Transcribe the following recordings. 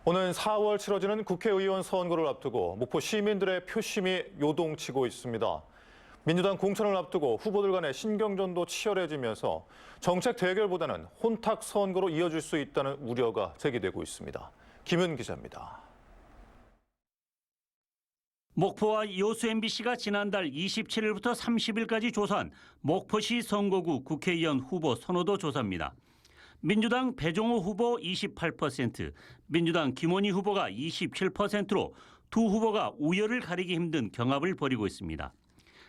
오는 4월 치러지는 국회의원 선거를 앞두고 목포 시민들의 표심이 요동치고 있습니다. 민주당 공천을 앞두고 후보들 간의 신경전도 치열해지면서 정책 대결보다는 혼탁 선거로 이어질 수 있다는 우려가 제기되고 있습니다. 김은 기자입니다. 목포와 여수 MBC가 지난달 27일부터 30일까지 조사한 목포시 선거구 국회의원 후보 선호도 조사입니다. 민주당 배종호 후보 28%, 민주당 김원희 후보가 27%로 두 후보가 우열을 가리기 힘든 경합을 벌이고 있습니다.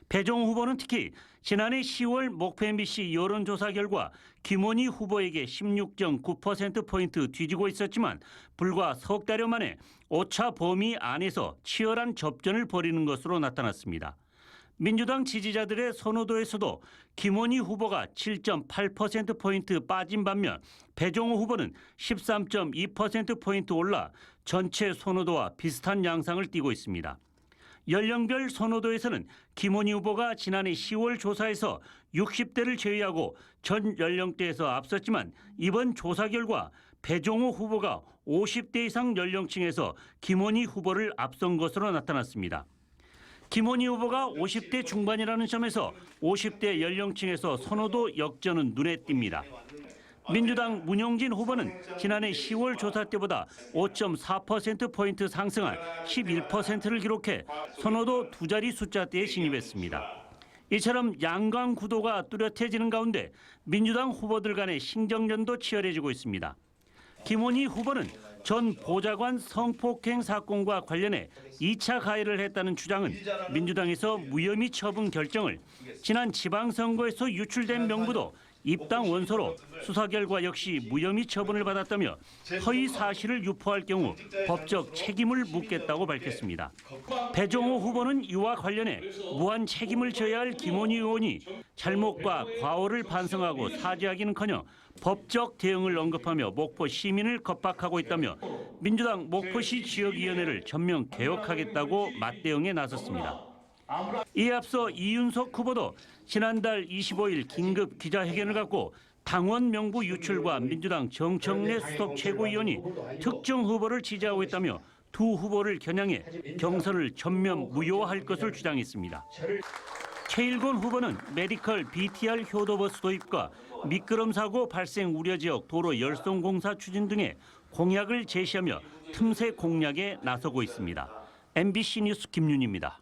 배종호 후보는 특히 지난해 10월 목포 MBC 여론조사 결과 김원희 후보에게 16.9%포인트 뒤지고 있었지만 불과 석 달여 만에 오차 범위 안에서 치열한 접전을 벌이는 것으로 나타났습니다. 민주당 지지자들의 선호도에서도 김원희 후보가 7.8%포인트 빠진 반면 배종호 후보는 13.2%포인트 올라 전체 선호도와 비슷한 양상을 띠고 있습니다. 연령별 선호도에서는 김원희 후보가 지난해 10월 조사에서 60대를 제외하고 전 연령대에서 앞섰지만 이번 조사 결과 배종호 후보가 50대 이상 연령층에서 김원희 후보를 앞선 것으로 나타났습니다. 김원희 후보가 50대 중반이라는 점에서 50대 연령층에서 선호도 역전은 눈에 띕니다. 민주당 문영진 후보는 지난해 10월 조사 때보다 5.4%포인트 상승한 11%를 기록해 선호도 두 자리 숫자대에 진입했습니다. 이처럼 양강 구도가 뚜렷해지는 가운데 민주당 후보들 간의 신경전도 치열해지고 있습니다. 김원희 후보는 전 보좌관 성폭행 사건과 관련해 2차 가해를 했다는 주장은 민주당에서 무혐의 처분 결정을, 지난 지방선거에서 유출된 명부도 입당 원서로 수사 결과 역시 무혐의 처분을 받았다며 허위 사실을 유포할 경우 법적 책임을 묻겠다고 밝혔습니다. 배종호 후보는 이와 관련해 무한 책임을 져야 할 김원희 의원이 잘못과 과오를 반성하고 사죄하기는커녕 법적 대응을 언급하며 목포 시민을 겁박하고 있다며 민주당 목포시 지역위원회를 전면 개혁하겠다고 맞대응에 나섰습니다. 이에 앞서 이윤석 후보도 지난달 25일 긴급 기자회견을 갖고 당원 명부 유출과 민주당 정청래 수석 최고위원이 특정 후보를 지지하고 있다며 두 후보를 겨냥해 경선을 전면 무효화할 것을 주장했습니다. 최일곤 후보는 메디컬 BTR 효도버스 도입과 미끄럼 사고 발생 우려 지역 도로 열성 공사 추진 등의 공약을 제시하며 틈새 공략에 나서고 있습니다. MBC 뉴스 김윤희입니다.